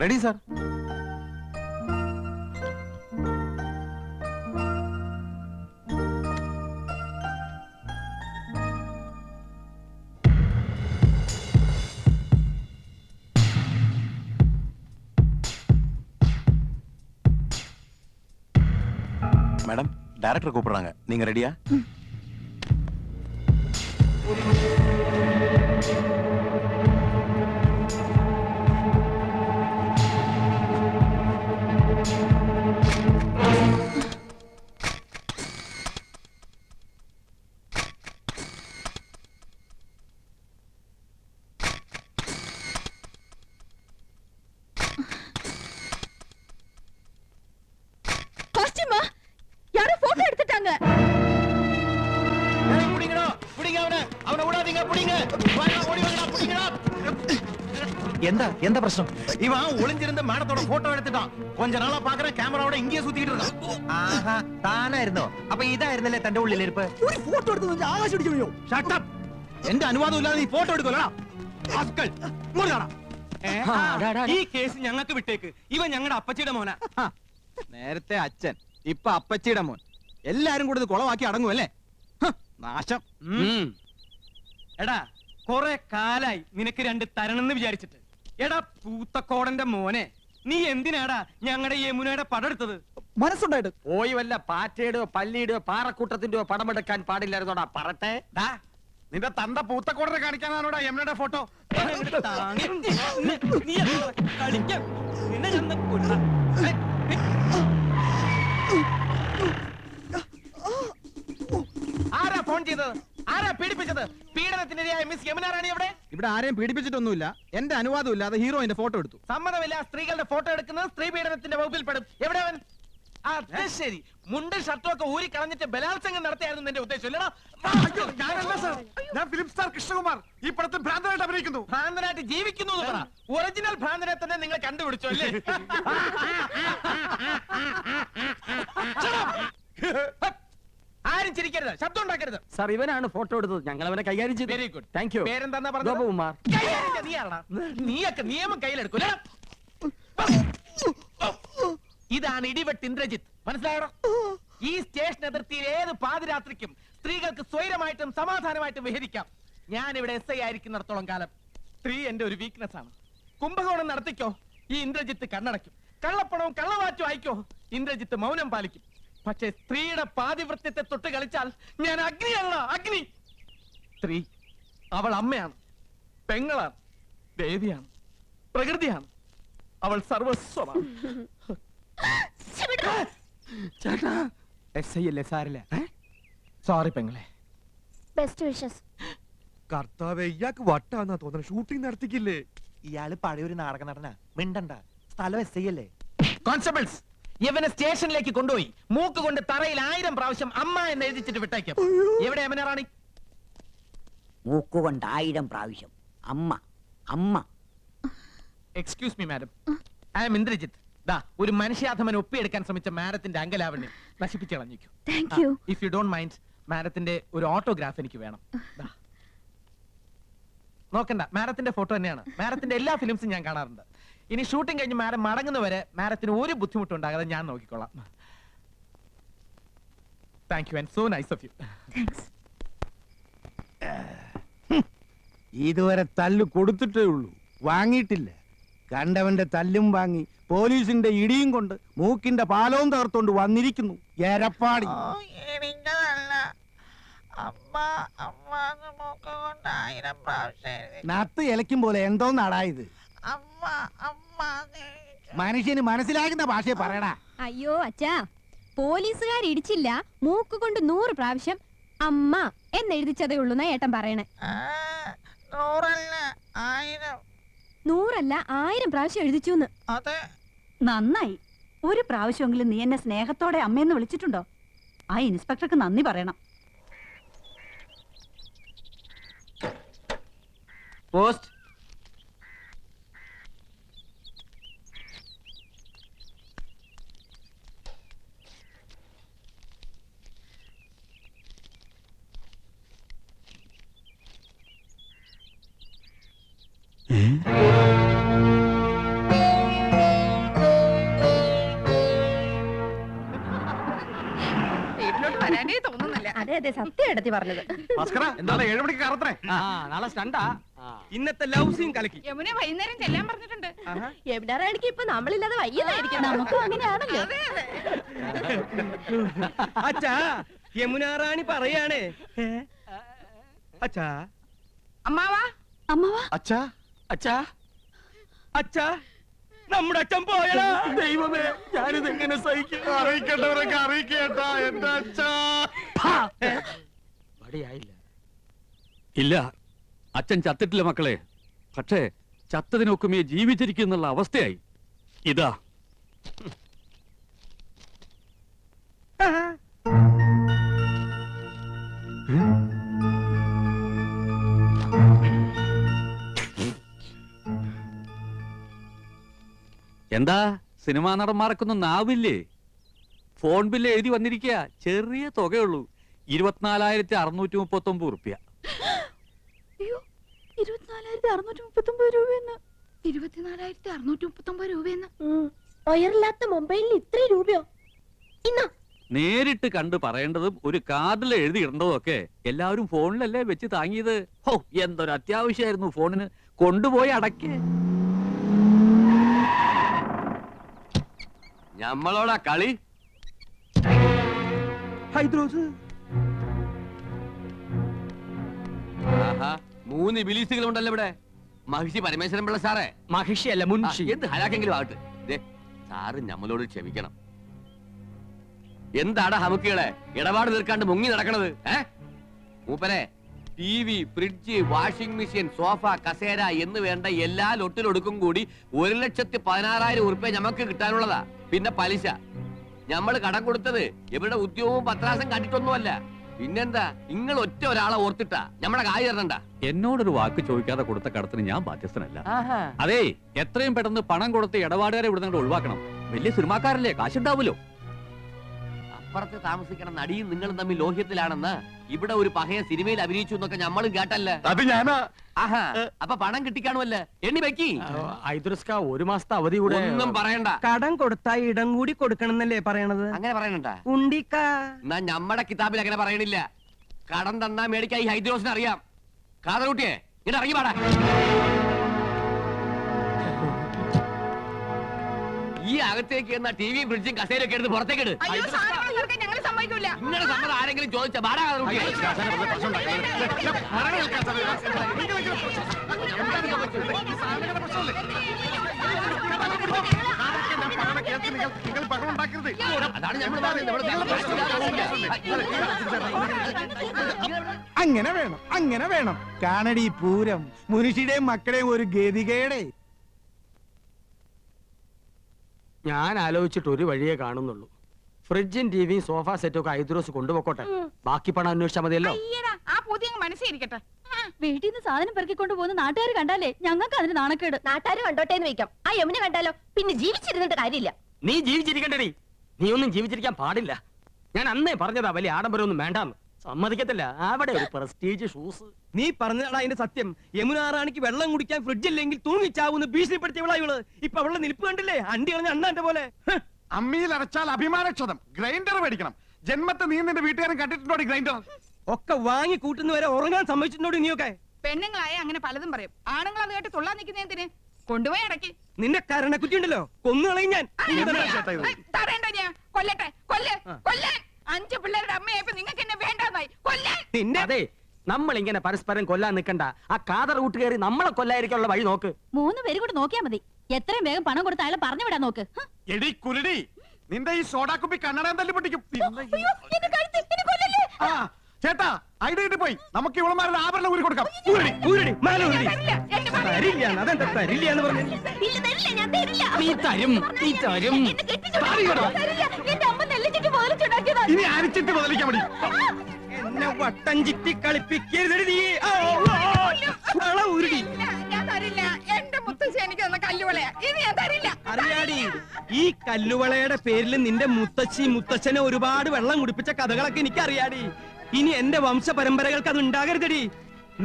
Ready sir. Madam, director கூப்பிடுறாங்க. நீங்க ரெடியா? എന്താ പ്രശ്നം? இவன் ஒளிஞ்சிருந்த மேடத்தோட போட்டோ எடுத்துட்டான். கொஞ்ச நாளா பாக்குறேன் கேமராவோட இங்கேயே சுத்திட்டு இருக்கான். ആഹാ, താനായിരുന്നോ? അപ്പൊ ഇതായിരുന്നല്ലേ തന്റെ ഉള്ളിലിരിപ്പ്? ഒരു ഫോട്ടോ എടുത്ത് ആകാശം അടിച്ചു. Shut up. എന്റെ അനുവാദം ഇല്ലാതെ നീ ഫോട്ടോ എടുക്കലടാ. ആസ്കൽ മുറുകാടാ. ഈ കേസ് ഞങ്ങൾക്ക് വിട്ടേക്ക്. ഇവൻ ഞങ്ങളുടെ അപ്പച്ചിയുടെ മോനാ. നേരത്തെ അച്ഛൻ, ഇപ്പൊ അപ്പച്ചിയുടെ മോൻ. എല്ലാരും കൂടി ഇത് കുളവാക്കി അടങ്ങുമല്ലേ? നാശം. എടാ, കൊറേ കാലായി നിനക്ക് രണ്ട് തരണെന്ന് വിചാരിച്ചിട്ട്. എടാ പൂത്തക്കോടന്റെ മോനെ, നീ എന്തിനാടാ ഞങ്ങളുടെ യമുനയുടെ പടം എടുത്തത്? മനസ്സുണ്ടായിട്ട് പോയി വല്ല പാറ്റയുടെയോ പല്ലിയുടെയോ പാറക്കൂട്ടത്തിന്റെയോ പടമെടുക്കാൻ പാടില്ലായിരുന്നോടാ പറട്ടെ. നിന്റെ തന്ത പൂത്തക്കോടനെ കാണിക്കാനാണോടാ യമുനയുടെ ഫോട്ടോ? ആരാ ഫോൺ ചെയ്തത്? ആരാ പീഡിപ്പിച്ചത്? പീഡനത്തിനിരയായ മിസ് യമുന റാണി എവിടെ? ഇവിടെ ആരെയും പീഡിപ്പിച്ചിട്ടൊന്നുമില്ല. എന്റെ അനുവാദം ഇല്ലാതെ ഹീറോയിന്റെ ഫോട്ടോ എടുത്തു. സമ്മതമില്ല. സ്ത്രീകളുടെ ഫോട്ടോ എടുക്കുന്നത് സ്ത്രീ പീഡനത്തിന്റെ വകുപ്പിൽ പെടും. എവിടെ അവൻ? അത് ശരി, മുണ്ടും ഷർട്ടും ഒക്കെ ഊരി കളഞ്ഞിട്ട് ബലാത്സംഗം നടത്തിയായിരുന്നു എന്റെ ഉദ്ദേശം അല്ലടാ? ഞാൻ ഫിലിം സ്റ്റാർ കൃഷ്ണകുമാർ ഈ പടത്തിൽ ഭ്രാന്തനായിട്ട് അഭിനയിക്കുന്നു. ഭ്രാന്തനായിട്ട് ജീവിക്കുന്നു എന്ന് പറ. ഒറിജിനൽ ഭ്രാന്തനെ തന്നെ നിങ്ങൾ കണ്ടുപിടിച്ചു അല്ലേ? ആരും ചിരിക്കരുത്, ശബ്ദം ഉണ്ടാക്കരുത്. സാർ, ഇവനാണ് ഫോട്ടോ എടുത്തത്. ഞങ്ങൾ അവനെ കൈകാര്യം ചെയ്തു. Very good, thank you. പേരെന്താ പറഞ്ഞത്? ഗോപകുമാർ. നീയൊക്കെ നിയമം കയ്യിലെടുക്കൂല. ഇതാണ് ഇടിവെട്ട് ഇന്ദ്രജിത്ത്, മനസ്സിലായോ? ഈ സ്റ്റേഷൻ അതിർത്തിയിൽ ഏത് പാതിരാത്രിക്കും സ്ത്രീകൾക്ക് സ്വൈരമായിട്ടും സമാധാനമായിട്ടും വിഹരിക്കാം. ഞാൻ ഇവിടെ SI ആയിരിക്കുന്നിടത്തോളം കാലം സ്ത്രീ എന്റെ ഒരു വീക്ക്നെസ് ആണ്. കുംഭകോണം നടത്തിക്കോ, ഈ ഇന്ദ്രജിത്ത് കണ്ണടയ്ക്കും. കള്ളപ്പണവും കള്ളവാറ്റും ആയിക്കോ, ഇന്ദ്രജിത്ത് മൗനം പാലിക്കും. പക്ഷേ സ്ത്രീയുടെ പാതിവൃത്യത്തെ തൊട്ട് കളിച്ചാൽ ഞാൻ അഗ്നിയല്ല, അഗ്നി. സ്ത്രീ അവൾ അമ്മയാണ്, പെങ്ങളാണ്, ദേവിയാണ്, പ്രകൃതിയാണ്. അവൾ സർവസ്വമാണ്. ചേട്ടാ, SI അല്ലേ? സാരില്ല. സോറി പെങ്ങളെ. Best wishes. കർത്താവേ, ഇയാൾക്ക് വട്ടാന്നാ തോന്നുന്നത്. ഷൂട്ടിംഗ് നടത്തിക്കില്ലേ? ഇയാള് പഴയൊരു നാടക നടനാ. മിണ്ടണ്ട, സ്ഥലം SI അല്ലേ? കോൺസ്റ്റബിൾസ്, ഇവനെ സ്റ്റേഷനിലേക്ക് കൊണ്ടുപോയി മൂക്ക് കൊണ്ട് തറയിൽ 1000 പ്രാവശ്യം അമ്മ എന്ന് എഴുതിച്ചിട്ട് വിട്ടേക്കും. എവിടെ യമുന റാണി? മൂക്കുകൊണ്ട് 1000 പ്രാവശ്യം അമ്മ അമ്മ. Excuse me madam, I am Indrajith. ദാ ഒരു മനുഷ്യാധമൻ ഒപ്പിയെടുക്കാൻ ശ്രമിച്ച മാഡത്തിന്റെ അങ്കലാവണ്യം നശിപ്പിച്ചു കളഞ്ഞിരിക്കും. Thank you. If you don't mind, മാഡത്തിന്റെ ഒരു ഓട്ടോഗ്രാഫ് എനിക്ക് വേണം. നോക്കണ്ട, മാഡത്തിന്റെ ഫോട്ടോ തന്നെയാണ്. മാഡത്തിന്റെ എല്ലാ ഫിലിംസും ഞാൻ കാണാറുണ്ട്. ഇനി ഷൂട്ടിംഗ് കഴിഞ്ഞ് മാഡം മടങ്ങുന്നവരെ മാഡത്തിന് ഒരു ബുദ്ധിമുട്ടും ഉണ്ടാകാതെ ഞാൻ നോക്കിക്കോളാം. Thank you and so nice of you. ഇതുവരെ തല്ല് കൊടുത്തിട്ടേ ഉള്ളൂ, വാങ്ങിയിട്ടില്ല. കണ്ടവന്റെ തല്ലും വാങ്ങി പോലീസിന്റെ ഇടിയും കൊണ്ട് മൂക്കിന്റെ പാലവും തകർത്തോണ്ട് വന്നിരിക്കുന്നു എരപ്പാടി. നത്ത് ഇലയ്ക്കും പോലെ എന്തോന്നാടാ ഇത്? മനുഷ്യന് മനസ്സിലാകുന്ന ഭാഷയെ പറയടാ. അയ്യോ അച്ഛാ, പോലീസുകാർ ഇടിച്ചില്ല, മൂക്ക് കൊണ്ട് 100 പ്രാവശ്യം അമ്മ എന്നെഴുതിച്ചതേ ഉള്ളൂ എന്നാ ഏട്ടൻ പറയണേ. 100 അല്ല 1000 പ്രാവശ്യം എഴുതിച്ചു. നന്നായി. ഒരു പ്രാവശ്യമെങ്കിലും നീ എന്നെ സ്നേഹത്തോടെ അമ്മയെന്ന് വിളിച്ചിട്ടുണ്ടോ? ആ ഇൻസ്പെക്ടർക്ക് നന്ദി പറയണം. പോസ്റ്റ്. അതെ സത്യം എടുത്തി പറഞ്ഞത്. എന്താണ് 7 മണിക്ക് കറത്രേ? നാളെ സ്റ്റണ്ടാ. ഇന്നത്തെ ലവ് സീൻ കലക്കി. യമുന വൈകുന്നേരം ചെല്ലാൻ പറഞ്ഞിട്ടുണ്ട്. എവിടാറാണെങ്കിൽ ഇപ്പൊ നമ്മളില്ലാതെ വയ്യതായിരിക്കും. നമുക്കും അങ്ങനെയാണല്ലോ. അച്ഛാ യമുന റാണി പറയാണ്. അച്ഛാ അമ്മാവാ അമ്മവാ അച്ഛാ അച്ഛാ അച്ഛാ നമ്മുടെ അച്ഛൻ പോയടാ. ദൈവമേ, ഞാനിത് എങ്ങനെ സഹിക്കും? അറിയിക്കേണ്ടവരൊക്കെ അറിയിക്കേട്ടാ എന്റെ അച്ഛാ. ഇല്ല, അച്ഛൻ ചത്തിട്ടില്ല മക്കളെ. പക്ഷേ ചത്തതിനൊക്കുമേ ജീവിച്ചിരിക്കുന്നുള്ള അവസ്ഥയായി. ഇതാ എന്താ സിനിമാ നടന്മാർക്കൊന്നും നാവില്ലേ? ഫോൺ ബില്ല് എഴുതി വന്നിരിക്കുക. ചെറിയ തുകയുള്ളൂ, 24,639 റുപ്യ. 24,639 രൂപയെന്ന്. 24,639 രൂപയെന്ന്. ഒയറില്ലാത്ത മൊബൈലിൽ ഇത്ര രൂപയോ? ഇന്നോ നേരിട്ട് കണ്ട് പറയേണ്ടതും ഒരു കാർഡിൽ എഴുതി ഇടേണ്ടതും ഒക്കെ എല്ലാവരും ഫോണിലല്ലേ വെച്ച് താങ്ങിയത്. ഹോ, എന്തൊരു അത്യാവശ്യമായിരുന്നു ഫോണിന്. കൊണ്ടുപോയി അടക്കേ. ഞമ്മളോടാ കളി. ഹൈദ്രോസ് ആഹാ, 3 ബിലീസുകളുണ്ടല്ലോ ഇവിടെ. മഹിഷി പരമേശ്വരൻ പിള്ള സാറേ. മഹിഷിയല്ല മുൻഷി. എന്ത് ഹലാക്കെങ്കിലും ആകട്ടെ. ദേ, സാറ് ഞമ്മളോട് ക്ഷമിക്കണം. എന്താടാ ഹമുക്കികളെ ഇടപാട് തീർക്കാണ്ട് മുങ്ങി നടക്കണത്? മൂപ്പരെ TV, fridge, washing machine, sofa, കസേര എന്ന് വേണ്ട എല്ലാ ലൊട്ടിലൊടുക്കും കൂടി 1,16,000 ഉറുപ്പ്യ ഞമ്മക്ക് കിട്ടാനുള്ളതാ. പിന്നെ പലിശ. ഞമ്മള് കടം കൊടുത്തത് ഇവരുടെ ഉദ്യോഗവും പത്രാസം കണ്ടിട്ടൊന്നുമല്ല. പിന്നെന്താ, നിങ്ങൾ ഒറ്റ ഒരാളെ ഓർത്തിട്ടാ ഞമ്മടെ കായ് തരണണ്ട. എന്നോടൊരു വാക്ക് ചോദിക്കാതെ കൊടുത്ത കടത്തിന് ഞാൻ ബാധ്യസ്ഥനല്ല. അതെ, എത്രയും പെട്ടെന്ന് പണം കൊടുത്ത് ഇടപാടുകാരെ ഇവിടെ നിന്ന് ഒഴിവാക്കണം. വലിയ സിനിമാക്കാരല്ലേ, കാശുണ്ടാവുമല്ലോ. അപ്പുറത്ത് താമസിക്കണ നടിയും നിങ്ങളും തമ്മിൽ ലോഹ്യത്തിലാണെന്ന് ഇവിടെ ഒരു പഹയ സിനിമയിൽ അഭിനയിച്ചു എന്നൊക്കെ ഞമ്മളും കേട്ടല്ലേ. അത് ഞാനാ. ആഹാ, അപ്പൊ പണം കിട്ടിക്കാണുമല്ലേ? എണ്ണി വെക്കി. ഐദ്രസ്ക 1 മാസത്തെ അവധി കൂടെ. ഒന്നും പറയണ്ട. കടം കൊടുത്താ ഇടം കൂടി കൊടുക്കണം എന്നല്ലേ പറയണത്? അങ്ങനെ പറയണണ്ട. ഉണ്ടിക്ക എന്നാ ഞമ്മടെ കിതാബിൽ അങ്ങനെ പറയണില്ല. കടം തന്നാ മേടിക്കാ ഈ ഹൈദ്രോസിനെ അറിയാം. കാതറൂട്ടിയെ ഇങ്ങനെ ഇറങ്ങി പാടാ. ഈ അകത്തേക്ക് എന്നാ ടിവിയും ഫ്രിഡ്ജും കസേരയൊക്കെ എടുത്ത് പുറത്തേക്ക് ഇട്. അയ്യോ, സാധനങ്ങൾ തീർക്കാൻ ഞങ്ങൾ സമ്മതിക്കൂല. നിങ്ങളുടെ സമ്മതം ആരെങ്കിലും ചോദിച്ചാ പാടാ കാതറൂട്ടിയെ. അതാണ് ഞമ്മൾ അങ്ങനെ വേണം, അങ്ങനെ വേണം. കാണടി പൂരം, മുനുഷിയുടെയും മക്കളെയും ഒരു ഗതികേടെ. ഞാൻ ആലോചിച്ചിട്ട് ഒരു വഴിയേ കാണുന്നുള്ളൂ. ഫ്രിഡ്ജും ടിവിയും സോഫ സെറ്റും ഒക്കെ ഐദ്രോസ് കൊണ്ടുപോക്കോട്ടെ. ബാക്കി പണം അന്വേഷിച്ചാൽ മതിയല്ലോ. അയ്യടാ, ആ പുതിയ മനസ്സിരിക്കട്ടെ. വീട്ടിൽ നിന്ന് സാധനം പെറുക്കിക്കൊണ്ട് പോകുന്ന നാട്ടുകാർ കണ്ടാലേ ഞങ്ങൾക്ക് അതിന് നാണക്കേട്. നാട്ടുകാർ കണ്ടോട്ടെ എന്ന് വെക്കാം. ആ യമുന കണ്ടാലോ പിന്നെ ജീവിച്ചിരുന്നിട്ട് കാര്യമില്ല. നീ ജീവിച്ചിരിക്കണ്ടേ? നീ ഒന്നും ജീവിച്ചിരിക്കാൻ പാടില്ല. ഞാൻ അന്നേ പറഞ്ഞതാ വലിയ ആഡംബരമൊന്നും വേണ്ടാന്ന്. സമ്മതിക്കത്തില്ല. അവിടെ ഒരു പ്രസ്റ്റീജ് ഷൂസ്. നീ പറഞ്ഞതാണ് അതിന്റെ സത്യം. യമുന റാണിക്ക് വെള്ളം കുടിക്കാൻ ഫ്രിഡ്ജ് ഇല്ലെങ്കിൽ തൂങ്ങിച്ചാവുന്ന ഭീഷണിപ്പെടുത്തിയവളാ ഇവള്. ഇപ്പൊ അവളുടെ നിൽപ്പ് കണ്ടില്ലേ? അണ്ടി കളഞ്ഞ അണ്ണാന്റെ പോലെ. അമ്മിയിൽ അരച്ചാൽ അഭിമാനക്ഷതം. ഗ്രൈൻഡർ മേടിക്കണം. ജന്മത്തെ നീ നിന്റെ വീട്ടുകാരൻ കണ്ടിട്ടുണ്ടോ ഗ്രൈൻഡർ? ഒക്കെ വാങ്ങി കൂട്ടുന്നവരെ ഉറങ്ങാൻ സമ്മതിച്ചിട്ടുണ്ടോ നീയൊക്കെ? പെണ്ണുങ്ങളായ അങ്ങനെ പലതും പറയും. ആണുങ്ങൾ അത് കേട്ട് തുള്ളാൻ നിൽക്കുന്നതിന് കൊണ്ടുപോയി അടക്കി. നിന്റെ കരണക്കുറ്റി ഉണ്ടല്ലോ, കൊന്നുകളയും ഞാൻ. തടയണ്ട, ഞാൻ കൊല്ലട്ടെ. കൊല്ലാൻ 5 പിള്ളേരുടെ അമ്മയായപ്പോ നിങ്ങൾക്ക് എന്നെ വേണ്ടാന്നായി. കൊല്ലാൻ. നിന്റെ അതെ, നമ്മൾ ഇങ്ങനെ പരസ്പരം കൊല്ലാൻ നിൽക്കണ്ട. ആ കാതർ കൂട്ട് കയറി നമ്മളെ കൊല്ലായിരിക്കാനുള്ള വഴി നോക്ക്. 3 പേരും കൂടെ നോക്കിയാ മതി. എത്രയും വേഗം പണം കൊടുത്ത് അയാളെ പറഞ്ഞു വിടാൻ നോക്ക്. എടി കുരുടി, നിന്റെ ഈ സോഡാ കുപ്പി കണ്ണടം തല്ലി പൊട്ടിക്കും. ആ ചേട്ടാ, ഐഡിയ പോയി. നമുക്ക് ഇവളമാരുടെ ആഭരണം ഊരി കൊടുക്കാം. തരില്ല. അതെന്താ തരില്ല എന്ന് പറഞ്ഞു? ഇല്ല, തരില്ല, ഞാൻ തരില്ല. നീ തരും. എന്നെ കെട്ടിച്ചോടിക്കോ. തരില്ല. എന്റെ അമ്മ നെല്ലിച്ചിട്ട് പോലിച്ചുണ്ടാക്കിയതാ. ഇനി അരിച്ചിട്ട് ബദലിക്കാൻ മതി. എന്നെ വട്ടം ചിറ്റി കളിപ്പിക്കരുത് നീ. ഉരുടി. ഞാൻ തരില്ല. എന്റെ മുത്തശ്ശി എനിക്ക് തന്ന കല്ലുവളയാ. ഇനി ഞാൻ തരില്ല. അറിയാടി, ഈ കല്ലുവളയുടെ പേരിൽ നിന്റെ മുത്തശ്ശി മുത്തച്ഛനെ ഒരുപാട് വെള്ളം കുടിപ്പിച്ച കഥകളൊക്കെ എനിക്കറിയാടി. ഇനി എന്റെ വംശ പരമ്പരകൾക്ക് അത് ഉണ്ടാകരുതടി.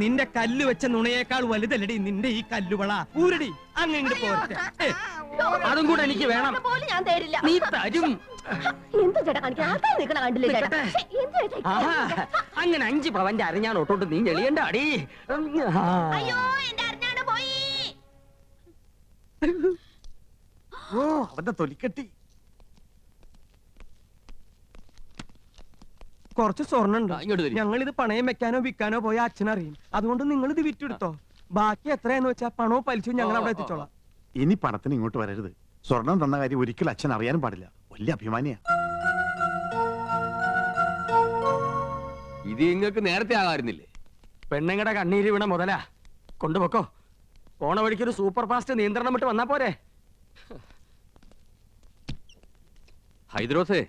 നിന്റെ കല്ല് വെച്ച നുണയേക്കാൾ വലുതല്ലടി നിന്റെ ഈ കല്ലുവള. ഊരടി, അങ്ങനെ പോരട്ടെ. അതും കൂടെ എനിക്ക് വേണം. പോലും ഞാൻ തരില്ല. നീ തരും. എന്ത് ചേട്ടാ കാണിക്കാൻ ആൾക്കാർ നിൽക്കണ കണ്ടില്ലേ ചേട്ടാ? ശ്ശെ, എന്ത് ചേട്ടാ ഈ ആഹാ, അങ്ങനെ 5 പവന്റെ അരഞ്ഞാൻ ഒട്ടോട്ട് നീ ഞെളിയണ്ട അടി. അയ്യോ എന്റെ അറിഞ്ഞാണ്ട് പോയി. ഓ അവന്റെ തൊലിക്കെട്ടി. കുറച്ച് സ്വർണ്ണുണ്ട്. ഇങ്ങോട്ട് തരി. ഞങ്ങൾ ഇത് പണയം വെക്കാനോ വിൽക്കാനോ പോയ അച്ഛനറിയും. അതുകൊണ്ട് നിങ്ങൾ ഇത് വിറ്റെടുത്തോ. ബാക്കി എത്രയാന്ന് വെച്ചാ പണവും പലിശയും ഞങ്ങൾ അവിടെ എത്തിച്ചോളാം. ഇനി പണത്തിന് ഇങ്ങോട്ട് വരരുത്. സ്വർണം തന്ന കാര്യം ഒരിക്കലും അച്ഛൻ അറിയാനും പാടില്ല. വലിയ അഭിമാനിയാ. ഇത് നിങ്ങൾക്ക് നേരത്തെ ആകാറുന്നില്ലേ? പെണ്ണുങ്ങളുടെ കണ്ണീര് വീണ മുതലാ. കൊണ്ടുപോക്കോ. പോണ വഴിക്ക് ഒരു സൂപ്പർ ഫാസ്റ്റ് നിയന്ത്രണം വിട്ട് വന്നാ പോരെ. ഹൈദ്രോസേ,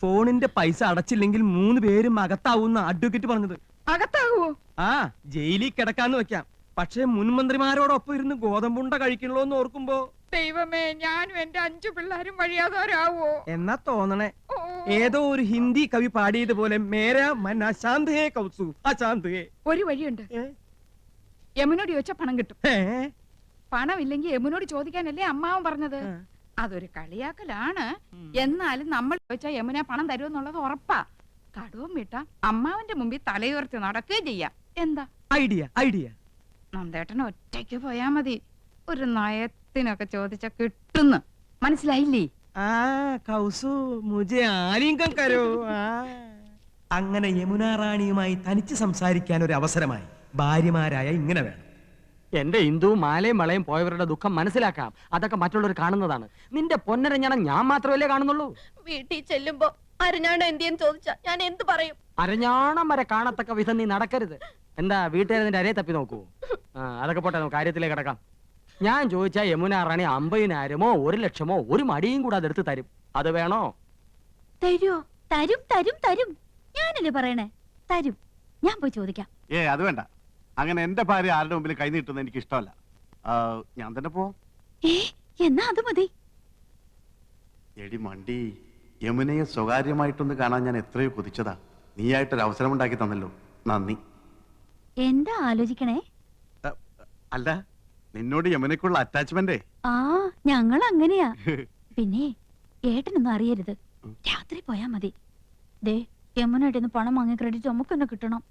ഫോണിന്റെ പൈസ അടച്ചില്ലെങ്കിൽ 3 പേരും അകത്താവുന്ന അഡ്വക്കേറ്റ് പറഞ്ഞത്. അകത്താകുവോ? ആ, ജയിലിൽ കിടക്കാന്ന് വെക്കാം. പക്ഷേ മുൻമന്ത്രിമാരോടൊപ്പം ഇരുന്ന് ഗോതമ്പുണ്ട കഴിക്കണല്ലോ എന്ന് ഓർക്കുമ്പോ ദൈവമേ, ഞാനും എന്റെ 5 പിള്ളേരും വഴിയാതാരാവോ? എന്നാ തോന്നണേ. ഓ, ഏതോ ഒരു ഹിന്ദി കവി പാടിയതുപോലെ മേരാ മൻ അശാന്ത് ഹേ കൗസു അശാന്ത് ഹേ. ഒരു വഴിയുണ്ട്. യമുനോട് ചോദിച്ചാ പണം കിട്ടും. ഏ? പണമില്ലെങ്കിൽ യമുനോട് ചോദിക്കാനല്ലേ അമ്മാവൻ പറഞ്ഞത്. അതൊരു കളിയാക്കലാണ്. എന്നാലും നമ്മൾ ചോദിച്ചാൽ യമുന പണം തരുമെന്നുള്ളത് ഉറപ്പാ. കടവും വിട്ടാ അമ്മാവന്റെ മുമ്പിൽ തലയുയർത്തി നടക്കുകയും ചെയ്യാം. എന്താ ഐഡിയ ഐഡിയ. നന്ദേട്ടൻ ഒറ്റയ്ക്ക് പോയാ മതി. ഒരു നയത്തിനൊക്കെ ചോദിച്ചാ കിട്ടുന്നു. മനസ്സിലായില്ലേ? ആ കൗസു മുझे ആലിംഗം കരോ. അങ്ങനെ യമുന റാണിയുമായി തനിച്ച് സംസാരിക്കാൻ ഒരു അവസരമായി. ഭാര്യമാരായ ഇങ്ങനെ വേണം. എന്റെ ഹിന്ദു മാലയും വളയും പോയവരുടെ ദുഃഖം മനസ്സിലാക്കാം. അതൊക്കെ മറ്റുള്ളവർ കാണുന്നതാണ്. നിന്റെ പൊന്നരഞ്ഞാണം ഞാൻ മാത്രമല്ലേ കാണുന്നുള്ളൂ. വീട്ടിൽ ചെല്ലുമ്പോ അരഞ്ഞാണ്ട് എന്തിയെന്ന് ചോദിച്ചാ ഞാൻ എന്ത് പറയും? അരഞ്ഞാണം വരെ കാണത്തക്ക വിധം നീ നടക്കരുത്. എന്താ വീട്ടുകാരെ നിന്റെ അരയെ തപ്പി നോക്കൂ. അതൊക്കെ പോട്ടെ, നമുക്ക് കാര്യത്തിലേക്ക് കിടക്കാം. ഞാൻ ചോദിച്ചാ യമുന റാണി 50,000-മോ 1,00,000-മോ ഒരു മടിയും കൂടെ അതെടുത്ത് തരും. അത് വേണോ? തരുമോ? തരും തരും തരും. ഞാനല്ലേ പറയണേ, തരും. ഞാൻ പോയി ചോദിക്കാം. അത് വേണ്ട. അങ്ങനെ എന്റെ ഭാര്യ ആരുടെ മുമ്പിൽ കൈ നീട്ടുന്നത് എനിക്ക് ഇഷ്ടമല്ല. ഞാൻ തന്നെ പോ. എന്നാ അത് മതി. എടി മണ്ടി, യമുനയെ സ്വകാര്യമായിട്ടൊന്ന് കാണാൻ ഞാൻ എത്രയോ കൊതിച്ചതാ. നീയായിട്ടൊരു അവസരം ഉണ്ടാക്കി തന്നല്ലോ, നന്ദി. എന്താ ആലോചിക്കണേ? അല്ല, നിന്നോട് യമുനക്കുള്ള അറ്റാച്ച്മെന്റേ. ആ, ഞങ്ങൾ അങ്ങനെയാ. പിന്നെ ഏട്ടനൊന്നും അറിയരുത്. രാത്രി പോയാ മതി. ദേ, യമുനയുടെ പണം വാങ്ങിയ ക്രെഡിറ്റ് നമുക്ക് തന്നെ കിട്ടണം.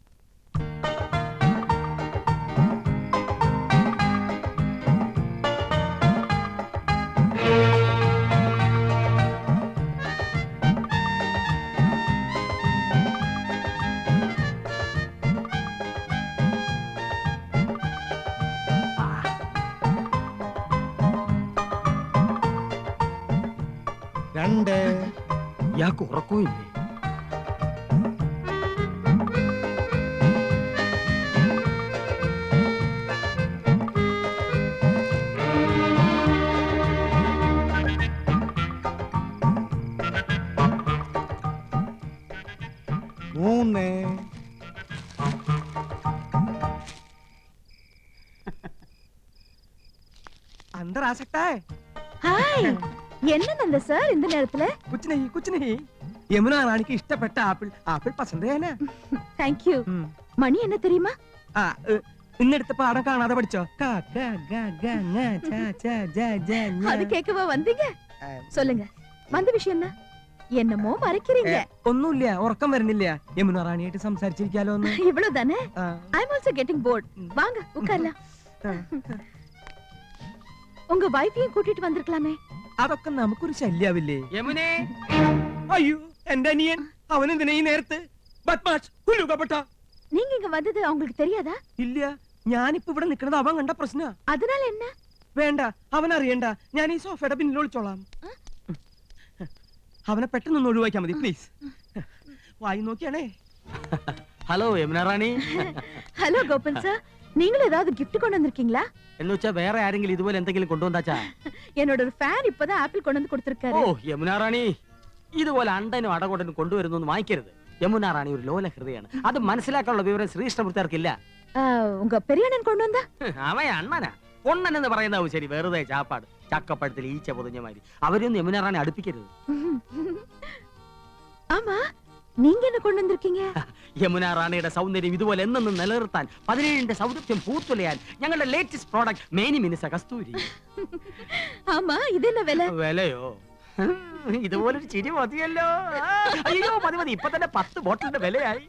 ഇയാൾക്ക് ഉറക്കമില്ലേ? अंदर आ सकता है? ഹായ്, എന്നല്ല സാർ இந்த நேரத்துல? कुछ नहीं. യമുന റാണിക്ക് ഇഷ്ടപ്പെട്ട ആപ്പിൾ ആപ്പിൾ പസന്ത് ചെയ്യാനാ. Thank you. മണി என்ன தெரியுமா? ഇന്നെടുത്ത പാഠം കാണാതെ പഠിച്ചോ? அது கேட்கவா வந்தீங்க? சொல்லுங்க, வந்த விஷயம் என்ன? என்னமோ மறைக்கிறீங்க. ഒന്നുമില്ല, ഉറക്കം വരുന്നില്ല. യമുന റാണിയായിട്ട് സംസാരിച്ചിരിക്കാലോ ഒന്ന്. இவ்வளவுதானே? ஐ அம் ஆல்சோ கெட்டிங் போர்ட். வாங்க உட்காரலாம். உங்க வைஃபையும் கூட்டிட்டு வந்திருக்கலாமே. അതൊക്കെ നമുക്കൊരു ശല്യാവില്ലേ? യമുനേ, അയ്യോ, എന്റെ അനിയൻ. അവൻ എന്തിനാ ഈ നേരത്ത്? ബദ്മാഷ്, ഹുലുകപട്ട. நீங்க இங்க வந்தது அவங்களுக்கு தெரியாதா? ഇല്ല, ഞാനിപ്പോ ഇവിടെ നിൽക്കുന്നത് അവൻ കണ്ട പ്രശ്ന. அதனால என்ன? വേണ്ട, അവൻ അറിയണ്ട. ഞാൻ ഈ സോഫയുടെ പിന്നിൽ ഒളിച്ചോളാം. അവനെ പെട്ടെന്ന് ഒഴിവാക്കിയാ മതി പ്ലീസ്. വായി നോക്കിയാണേ. ഹലോ യമുന റാണി. ஹலோ கோபன் சார், நீங்களும் ஏதாவது gift கொண்டு வந்திருக்கீங்களா? എന്ന് വെച്ചാ വേറെ ആരെങ്കിലും ഇതുപോലെ എന്തെങ്കിലും കൊണ്ടുവന്നാച്ചാ? என்னோட ஒரு ஃபேன் இப்பதான் ஆப்பிள் கொண்டு வந்து கொடுத்திருக்காரு. ഓ യമുന റാണി, ഇതുപോലെ അണ്ടനും അടകൊണ്ടനും കൊണ്ടുവരുന്നു വാങ്ങിക്കരുത്. യമുന റാണി ഒരു ലോല ഹൃദയാണ്. അത് മനസ്സിലാക്കാനുള്ള വിവരം ശ്രീകൃഷ്ണമൂർത്തിയാർക്കില്ല. உங்க பெரிய அண்ணன் கொண்டு வந்தா? അവൻ അണ്ണനാ. പൊണ്ണൻ എന്ന് പറയുന്നതാവും ശരി, വെറുതെ ചാപ്പാട്. ചക്കപ്പഴത്തിൽ ഈച്ച പൊതിഞ്ഞ മാതിരി. അവരൊന്നും യമുന റാണി അടുപ്പിക്കരുത്. ஆமா, நீங்க என்ன கொண்டு வந்திருக்கீங்க യമുന റാണിയുടെ സൗന്ദര്യം ഇതുപോലെ എന്നെന്നും നിലനിർത്താൻ 17ന്റെ സൗന്ദര്യം പൂത്തുലയാൻ ഞങ്ങളുടെ ലേറ്റസ്റ്റ് പ്രോഡക്റ്റ് മേനി മിനിസ കസ്തൂരി. ஆமா இது என்ன விலை വിലയോ ഇതുപോലൊരു ചിരി മതിയല്ലോ. അയ്യോ മതി മതി, ഇപ്പൊ തന്നെ 10 ബോട്ടിലിന്റെ വിലയായി.